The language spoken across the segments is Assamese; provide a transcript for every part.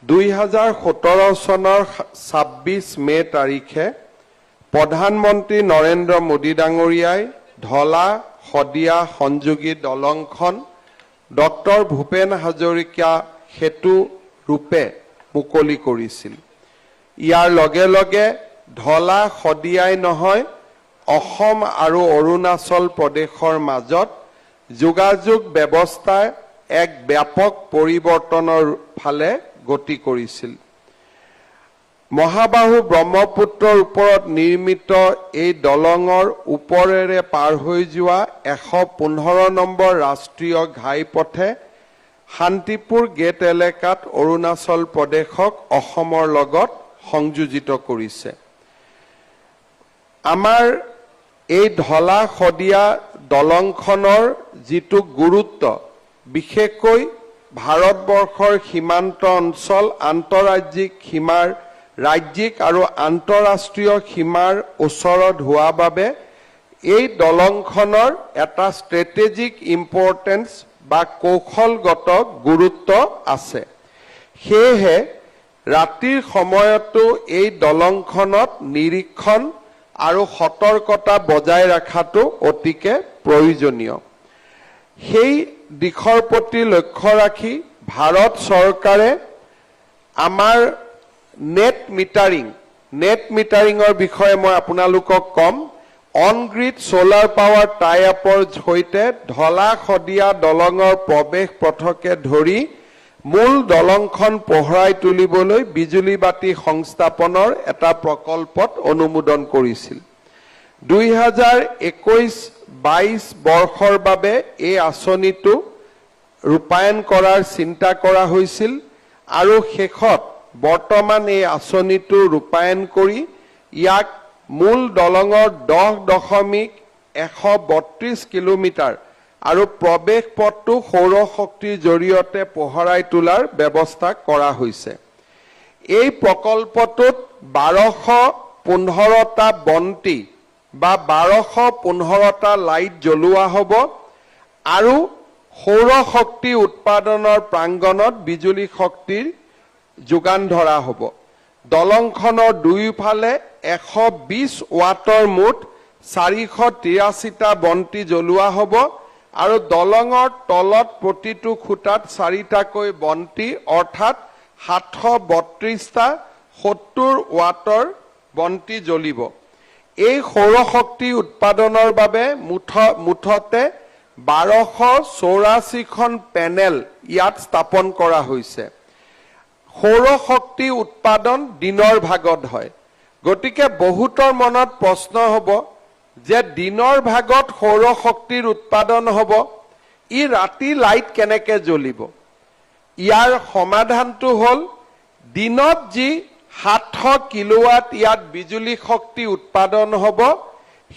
2017 চনৰ 26 মে তাৰিখে প্ৰধানমন্ত্ৰী নৰেন্দ্ৰ মোদী ডাঙৰীয়াই ঢলা শদিয়া সংযোগী দলংখন ডক্টৰ ভূপেন হাজৰিকা সেতু ৰূপে মুকলি কৰিছিল। ইয়াৰ লগে লগে ঢলা শদিয়াই নহয় অসম আৰু অৰুণাচল প্ৰদেশৰ মাজত যোগাযোগ ব্যৱস্থা এক ব্যাপক পৰিৱৰ্তনৰ ফালে গতি কৰিছিল। মহাবাহু ব্ৰহ্মপুত্ৰৰ ওপৰত নিৰ্মিত এই দলঙৰ ওপৰেৰে পাৰ হৈ যোৱা 115 নম্বৰ ৰাষ্ট্ৰীয় ঘাইপথে শান্তিপুৰ গেট এলেকাত অৰুণাচল প্ৰদেশক অসমৰ লগত সংযোজিত কৰিছে। আমাৰ এই ঢলা শদিয়া দলংখনৰ যিটো গুৰুত্ব, বিশেষকৈ ভাৰতবৰ্ষৰ সীমান্ত অঞ্চল আন্তঃৰাজ্যিক সীমাৰ ৰাজ্যিক আৰু আন্তঃৰাষ্ট্ৰীয় সীমাৰ ওচৰত হোৱা বাবে এই দলংখনৰ এটা ষ্ট্ৰেটেজিক ইম্পৰ্টেন্স বা কৌশলগত গুৰুত্ব আছে। সেয়েহে ৰাতিৰ সময়তো এই দলংখনত নিৰীক্ষণ আৰু সতৰ্কতা বজাই ৰখাটো অতিকে প্ৰয়োজনীয়। সেই দিশৰ প্ৰতি লক্ষ্য ৰাখি ভাৰত চৰকাৰে আমাৰ নেট মিটাৰিঙৰ বিষয়ে মই আপোনালোকক কম। On grid solar power tie আপৰ সৈতে ঢলা শদিয়া দলঙৰ প্ৰৱেশ পথকে ধৰি মূল দলংখন পোহৰাই তুলিবলৈ বিজুলী বাতি সংস্থাপনৰ এটা প্ৰকল্পত অনুমোদন কৰিছিল। 2021-22 বৰ্ষৰ বাবে এই আঁচনিটো ৰূপায়ণ কৰাৰ চিন্তা কৰা হৈছিল আৰু শেষত বৰ্তমান এই আঁচনিটো ৰূপায়ণ কৰি ইয়াক মূল দলঙৰ 10.132 কিলোমিটাৰ আৰু প্ৰৱেশ পথটো সৌৰ শক্তিৰ জৰিয়তে পোহৰাই তোলাৰ ব্যৱস্থা কৰা হৈছে। এই প্ৰকল্পটোত 1215টা বন্তি বা 1215টা লাইট জ্বলোৱা হ'ব আৰু সৌৰ শক্তি উৎপাদনৰ প্ৰাংগণত বিজুলী শক্তিৰ যোগান ধৰা হ'ব। দলংখনৰ দুয়োফালে 120 ৱাটৰ মুঠ 483টা বন্তি জ্বলোৱা হ'ব আৰু দলঙৰ তলত প্ৰতিটো খুঁটাত 4টাকৈ বন্তি অৰ্থাৎ 732টা 70 ৱাটৰ বন্তি জ্বলিব। এই সৌৰ শক্তি উৎপাদনৰ বাবে মুঠতে 1284খন পেনেল ইয়াত স্থাপন কৰা হৈছে। সৌৰ শক্তি উৎপাদন দিনৰ ভাগত হয়, গতিকে বহুতৰ মনত প্ৰশ্ন হ'ব যে দিনৰ ভাগত সৌৰ শক্তিৰ উৎপাদন হ'ব, ই ৰাতি লাইট কেনেকৈ জ্বলিব? ইয়াৰ সমাধানটো হ'ল দিনত যি 700 কিলোৱাট ইয়াত বিজুলী শক্তি উৎপাদন হ'ব,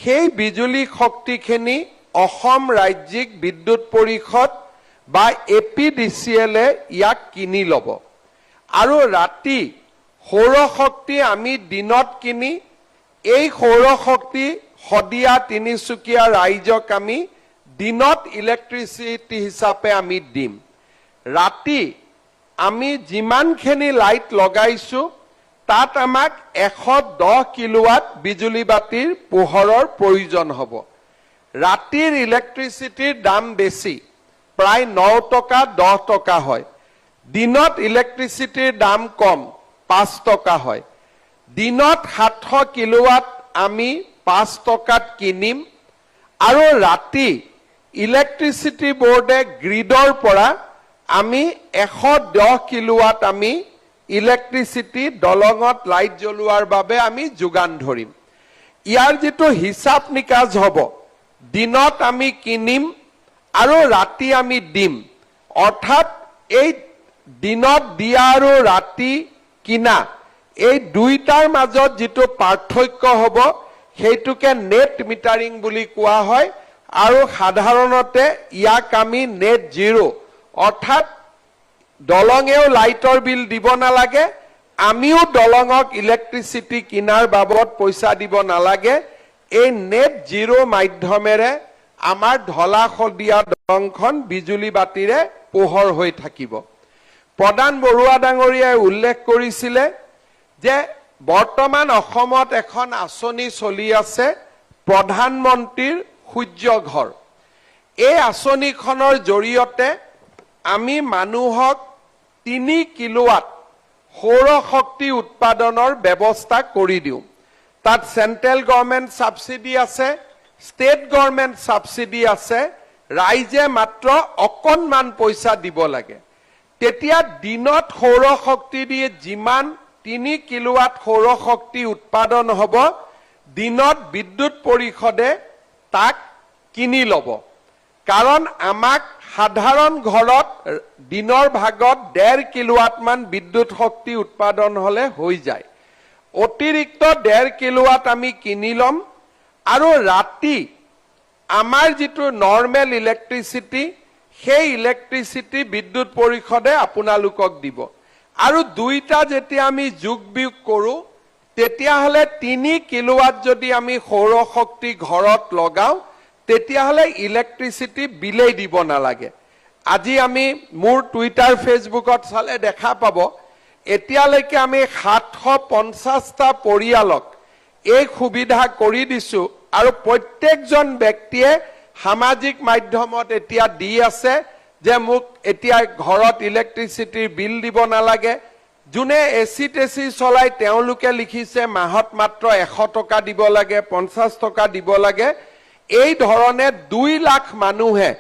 সেই বিজুলী শক্তিখিনি অসম ৰাজ্যিক বিদ্যুৎ পৰিষদ বা APDCL ইয়াক কিনি ল'ব আৰু ৰাতি সৌৰ শক্তি আমি দিনত কিনি এই সৌৰ শক্তি শদিয়া তিনিচুকীয়া ৰাইজক আমি দিনত ইলেক্ট্ৰিচিটি হিচাপে আমি দিম। ৰাতি আমি যিমানখিনি লাইট লগাইছো তাত আমাক 110 কিলোৱাট বিজুলী বাতিৰ পোহৰৰ প্ৰয়োজন হ'ব। ৰাতিৰ ইলেক্ট্ৰিচিটিৰ দাম বেছি, প্ৰায় 9 টকা 10 টকা হয়। দিনত ইলেক্ট্ৰিচিটিৰ দাম কম, 5 টকা হয়। দিনত 700 কিলোৱাট আমি 5 টকাত কিনিম আৰু ৰাতি ইলেক্ট্ৰিচিটি বোৰ্ডে গ্ৰিডৰ পৰা আমি 110 কিলোৱাট আমি ইলেক্ট্ৰিচিটি দলঙত লাইট জ্বলোৱাৰ বাবে আমি যোগান ধৰিম। ইয়াৰ যিটো হিচাপ নিকাজ হ'ব, দিনত আমি কিনিম আৰু ৰাতি আমি দিম, অৰ্থাৎ এই দিনত দিয়া আৰু ৰাতি কিনা এই দুইটাৰ মাজত যিটো পাৰ্থক্য হ'ব সেইটোকে নেট মিটাৰিং বুলি কোৱা হয় আৰু সাধাৰণতে ইয়াক আমি নেট জিৰো, অৰ্থাৎ দলঙেও লাইটৰ বিল দিব নালাগে, আমিও দলঙক ইলেক্ট্ৰিচিটি কিনাৰ বাবদ পইচা দিব নালাগে। এই নেট জিৰো মাধ্যমেৰে আমাৰ ঢলা শদিয়া দলংখন বিজুলী বাতিৰে পোহৰ হৈ থাকিব। প্ৰধান বৰুৱা ডাঙৰীয়াই উল্লেখ কৰিছিলে যে বৰ্তমান অসমত এখন আঁচনি চলি আছে প্ৰধানমন্ত্ৰীৰ সূৰ্য ঘৰ। এই আঁচনিখনৰ জৰিয়তে আমি মানুহক 3 কিলোৱাট সৌৰ শক্তি উৎপাদনৰ ব্যৱস্থা কৰি দিওঁ। তাত চেন্ট্ৰেল গভৰ্ণমেণ্ট সাবসিডি আছে, ষ্টেট গভৰ্ণমেণ্ট সাবসিডি আছে, ৰাইজে মাত্ৰ অকণমান পইচা দিব লাগে। তেতিয়া দিনত সৌৰ শক্তি দিয়ে যিমান 3 কিলোৱাট সৌৰ শক্তি উৎপাদন হ'ব, দিনত বিদ্যুৎ পৰিষদে তাক কিনি ল'ব। কাৰণ আমাক সাধাৰণ ঘৰত দিনৰ ভাগত 1.5 কিলোৱাট মান বিদ্যুৎ শক্তি উৎপাদন হলে হৈ যায়। অতিৰিক্ত 1.5 কিলোৱাট আমি কিনি ল'ম আৰু ৰাতি আমাৰ যিটো নৰ্মেল ইলেক্ট্ৰিচিটি, সেই ইলেক্ট্ৰিচিটি বিদ্যুৎ পৰিষদে আপোনালোকক দিব। আৰু দুইটা যেতিয়া আমি যোগ বিয়োগ কৰোঁ, তেতিয়াহ'লে 3 কিলোৱাট যদি আমি সৌৰ শক্তি ঘৰত লগাওঁ, তেতিয়াহ'লে ইলেক্ট্ৰিচিটি বিলেই দিব নালাগে। আজি আমি মোৰ টুইটাৰ ফেচবুকত চালে দেখা পাব, এতিয়ালৈকে আমি 750টা পৰিয়ালক এই সুবিধা কৰি দিছোঁ আৰু প্ৰত্যেকজন ব্যক্তিয়ে সামাজিক মাধ্যমত এতিয়া দি আছে যে মোক এতিয়া ঘৰত ইলেক্ট্ৰিচিটিৰ বিল দিব নালাগে। যোনে এচি টেচি চলাই তেওঁলোকে লিখিছে মাহত মাত্ৰ 100 টকা দিব লাগে, 50 টকা দিব লাগে। এই ধৰণে 2 লাখ মানুহে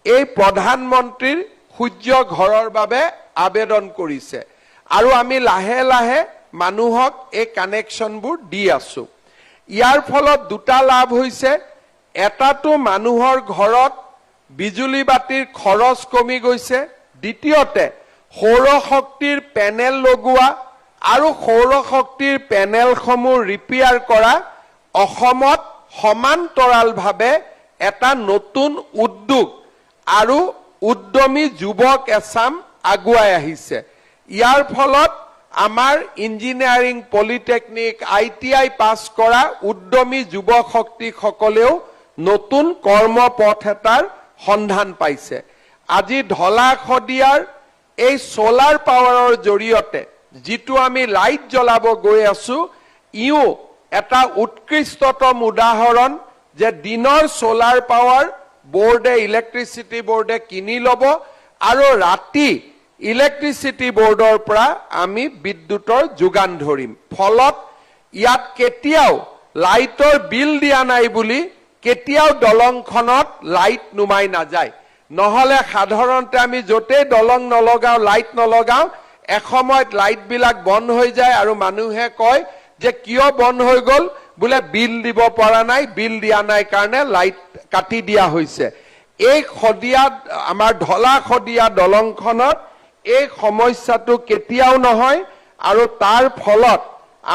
এই প্ৰধানমন্ত্ৰীৰ সূৰ্য ঘৰৰ বাবে আবেদন কৰিছে আৰু আমি লাহে লাহে মানুহক এই কানেকশ্যনবোৰ দি আছো। ইয়াৰ ফলত দুটা লাভ হৈছে। এটাটো মানুহৰ ঘৰত বিজুলী বাতিৰ খৰচ কমি গৈছে, দ্বিতীয়তে সৌৰ শক্তিৰ পেনেল লগোৱা আৰু সৌৰ শক্তিৰ পেনেলসমূহ ৰিপেয়াৰ কৰা অসমত সমান্তৰালভাৱে এটা নতুন উদ্যোগ আৰু উদ্যমী যুৱক এচাম আগুৱাই আহিছে। ইয়াৰ ফলত আমাৰ ইঞ্জিনিয়াৰিং, পলিটেকনিক, ITI পাছ কৰা উদ্যমী যুৱ শক্তিসকলেও নতুন কৰ্মপথ এটাৰ সন্ধান পাইছে। আজি ঢলা শদিয়াৰ এই সোলাৰ পাৱাৰৰ জৰিয়তে যিটো আমি লাইট জ্বলাব গৈ আছো, ইও এটা উৎকৃষ্টতম উদাহৰণ যে দিনৰ সোলাৰ পাৱাৰ বোৰ্ডে, ইলেক্ট্ৰিচিটি বোৰ্ডে কিনি ল'ব আৰু ৰাতি ইলেক্ট্ৰিচিটি বোৰ্ডৰ পৰা আমি বিদ্যুতৰ যোগান ধৰিম। ফলত ইয়াত কেতিয়াও লাইটৰ বিল দিয়া নাই বুলি কেতিয়াও দলংখনত লাইট নুমাই নাযায়। নহলে সাধাৰণতে আমি য'তেই দলং নলগাও, লাইট নলগাও, এসময়ত লাইটবিলাক বন্ধ হৈ যায় আৰু মানুহে কয় যে কিয় বন্ধ হৈ গ'ল, বোলে বিল দিব পৰা নাই, বিল দিয়া নাই কাৰণে লাইট কাটি দিয়া হৈছে। এই শদিয়া, আমাৰ ঢলা শদিয়া দলংখনত এই সমস্যাটো কেতিয়াও নহয় আৰু তাৰ ফলত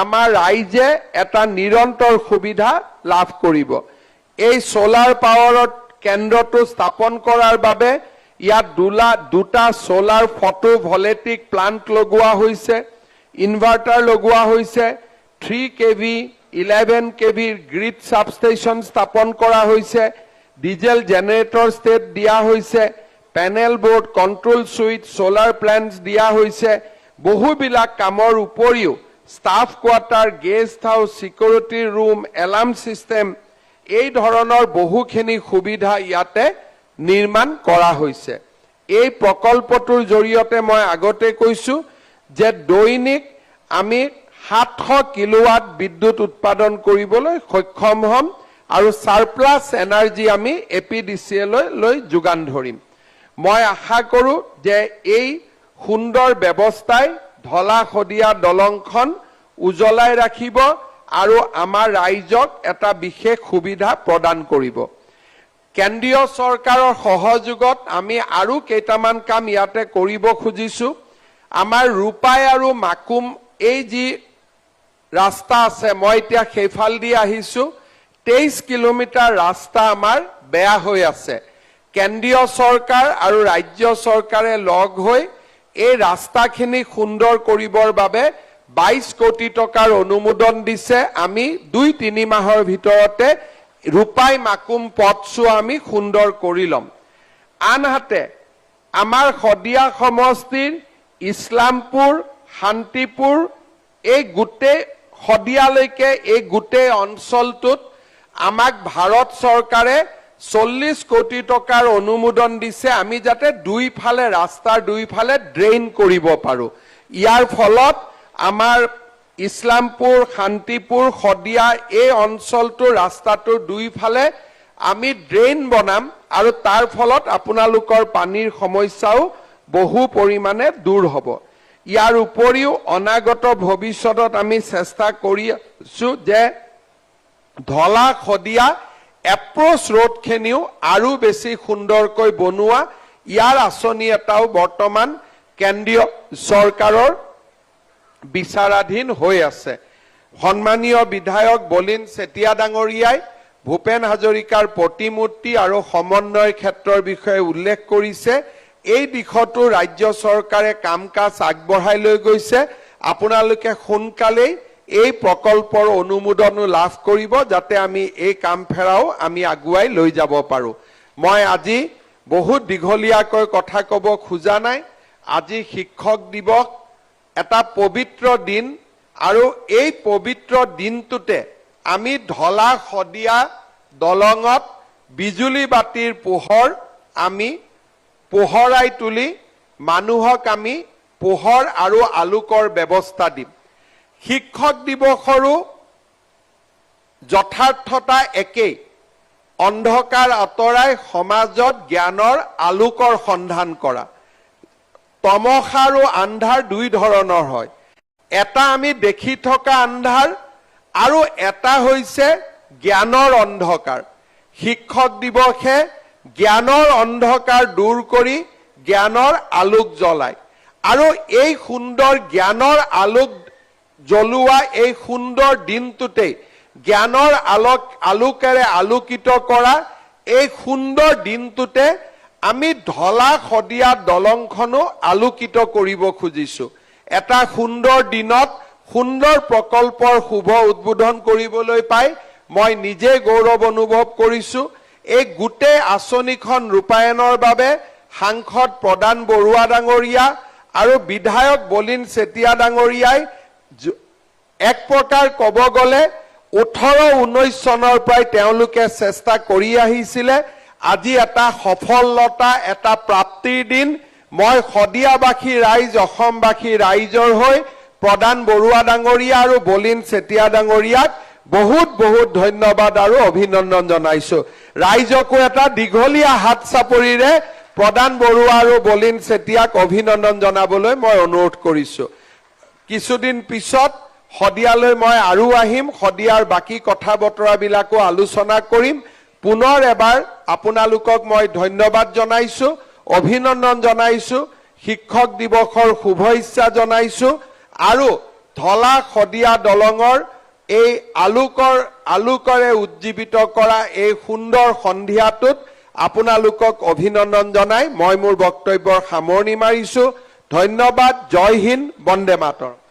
আমাৰ ৰাইজে এটা নিৰন্তৰ সুবিধা লাভ কৰিব। এই সোলাৰ পাৱাৰৰ কেন্দ্ৰটো স্থাপন কৰাৰ বাবে ইয়াত 2টা সোলাৰ ফটো ভলেটিক প্লান্ট লগোৱা হৈছে, ইনভাৰ্টাৰ লগোৱা হৈছে, 3 kV, 11 kV গ্ৰিড সাবষ্টেচন স্থাপন কৰা হৈছে, ডিজেল জেনাৰেটৰ ষ্টেট দিয়া হৈছে, panel board, control switch, solar plants দিয়া হৈছে। বহুবিলাক কামৰ উপৰিও staff quarter, guest house, security room, alarm system, এই ধৰণৰ বহুখিনি সুবিধা ইয়াতে নিৰ্মাণ কৰা হৈছে। এই প্ৰকল্পটোৰ জৰিয়তে মই আগতে কৈছো যে দৈনিক আমি 700 কিলোৱাট বিদ্যুৎ উৎপাদন কৰিবলৈ সক্ষম হ'ম আৰু সাৰপ্লাস এনাৰ্জি আমি APDCL লৈ যোগান ধৰিম। মই আশা কৰোঁ যে এই সুন্দৰ ব্যৱস্থাই ঢলা শদিয়া দলংখন উজ্বলাই ৰাখিব আৰু আমাৰ ৰাইজক এটা বিশেষ সুবিধা প্ৰদান কৰিব। কেন্দ্ৰীয় চৰকাৰৰ সহযোগত আমি আৰু কেইটামান কাম ইয়াতে কৰিব খুজিছো। আমাৰ ৰূপাই আৰু মাকুম এই যি ৰাস্তা আছে, মই এতিয়া সেইফালদি আহিছো, 23 কিলোমিটাৰ ৰাস্তা আমাৰ বেয়া হৈ আছে। কেন্দ্ৰীয় চৰকাৰ আৰু ৰাজ্য চৰকাৰে লগ হৈ এই ৰাস্তাখিনি সুন্দৰ কৰিবৰ বাবে 22 কোটি টকাৰ অনুমোদন দিছে। আমি 2-3 মাহৰ ভিতৰতে ৰূপাই মাকুম পথছোৱা আমি সুন্দৰ কৰি ল'ম। আনহাতে আমাৰ শদিয়া সমষ্টিৰ ইছলামপুৰ শান্তিপুৰ এই গোটেই শদিয়ালৈকে এই গোটেই অঞ্চলটোত আমাক ভাৰত চৰকাৰে 40 কোটি টকাৰ অনুমোদন দিছে আমি যাতে দুইফালে ৰাস্তাৰ দুইফালে ড্ৰেইন কৰিব পাৰো ইয়াৰ ফলত আমাৰ ইছলামপুৰ শান্তিপুৰ শদিয়া এই অঞ্চলটোৰ ৰাস্তাটোৰ দুইফালে আমি ড্ৰেইন বনাম আৰু তাৰ ফলত আপোনালোকৰ পানীৰ সমস্যাও বহু পৰিমাণে দূৰ হ'ব ইয়াৰ উপৰিও অনাগত ভৱিষ্যতত আমি চেষ্টা কৰি আছো যে ধলা শদিয়া এপ্ৰোচ ৰোডখিনিও আৰু বেছি সুন্দৰকৈ বনোৱা ইয়াৰ আঁচনি এটাও বৰ্তমান কেন্দ্ৰীয় চৰকাৰৰ বিচাৰাধীন হৈ আছে সন্মানীয় বিধায়ক বলিন চেতিয়া ডাঙৰীয়াই ভূপেন হাজৰিকাৰ প্ৰতিমূৰ্তি আৰু সমন্বয়ৰ ক্ষেত্ৰৰ বিষয়ে উল্লেখ কৰিছে এই দিশতো ৰাজ্য চৰকাৰে কাম-কাজ আগবঢ়াই লৈ গৈছে আপোনালোকে সোনকালেই এই প্ৰকল্পৰ অনুমোদন লাভ কৰিব যাতে আমি এই কাম ফেৰাও আমি আগুৱাই লৈ যাব পাৰো মই আজি বহুত দীঘলীয়াকৈ কথা ক'ব খোজা নাই আজি শিক্ষক দিৱস এটা পবিত্ৰ দিন আৰু এই পবিত্ৰ দিনটোতে আমি ধলা শদিয়া দলঙত বিজুলী বাতিৰ পোহৰ আমি পোহৰাই তুলি মানুহক আমি পোহৰ আৰু আলোকৰ ব্যৱস্থা দিম শিক্ষক দিৱসৰো যথাৰ্থতা একেই অন্ধকাৰ আঁতৰাই সমাজত জ্ঞানৰ আলোকৰ সন্ধান কৰা তমসা আৰু আন্ধাৰ দুই ধৰণৰ হয় এটা আমি দেখি থকা আন্ধাৰ আৰু এটা হৈছে জ্ঞানৰ অন্ধকাৰ শিক্ষক দিৱসে জ্ঞানৰ অন্ধকাৰ দূৰ কৰি জ্ঞানৰ আলোক জ্বলায় আৰু এই সুন্দৰ জ্ঞানৰ আলোক জ্বলোৱা এই সুন্দৰ দিনটোতে জ্ঞানৰ আলোকেৰে আলোকিত কৰা এই সুন্দৰ দিনটোতে আমি ধলা শদিয়া দলংখনো আলোকিত কৰিব খুজিছো এটা সুন্দৰ দিনত সুন্দৰ প্ৰকল্পৰ শুভ উদ্বোধন কৰিবলৈ পাই মই নিজে গৌৰৱ অনুভৱ কৰিছো এই গোটেই আঁচনিখন ৰূপায়ণৰ বাবে সাংসদ প্ৰদান বৰুৱা ডাঙৰীয়া আৰু বিধায়ক বলিন চেতিয়া ডাঙৰীয়াই এক প্ৰকাৰ ক'ব গ'লে 18-19 চনৰ পৰাই তেওঁলোকে চেষ্টা কৰি আহিছিলে আজি এটা সফলতা এটা প্ৰাপ্তিৰ দিন মই শদিয়াবাসী ৰাইজ অসমবাসী ৰাইজৰ হৈ প্ৰদান বৰুৱা ডাঙৰীয়া আৰু বলিন চেতিয়া ডাঙৰীয়াক বহুত বহুত ধন্যবাদ আৰু অভিনন্দন জনাইছো ৰাইজকো এটা দীঘলীয়া হাত চাপৰিৰে প্ৰদান বৰুৱা আৰু বলিন চেতিয়াক অভিনন্দন জনাবলৈ মই অনুৰোধ কৰিছো কিছুদিন পিছত শদিয়ালৈ মই আৰু আহিম শদিয়াৰ বাকি কথা বতৰাবিলাকো আলোচনা কৰিম পুনৰ এবাৰ আপোনালোকক মই ধন্যবাদ জনাইছো অভিনন্দন জনাইছো শিক্ষক দিৱসৰ শুভেচ্ছা জনাইছো আৰু ধলা শদিয়া দলঙৰ এই আলোকৰে উজ্জীৱিত কৰা এই সুন্দৰ সন্ধিয়াটোত আপোনালোকক অভিনন্দন জনাই মই মোৰ বক্তব্যৰ সামৰণি মাৰিছো ধন্যবাদ জয় হিন্দ বন্দে মাতৰম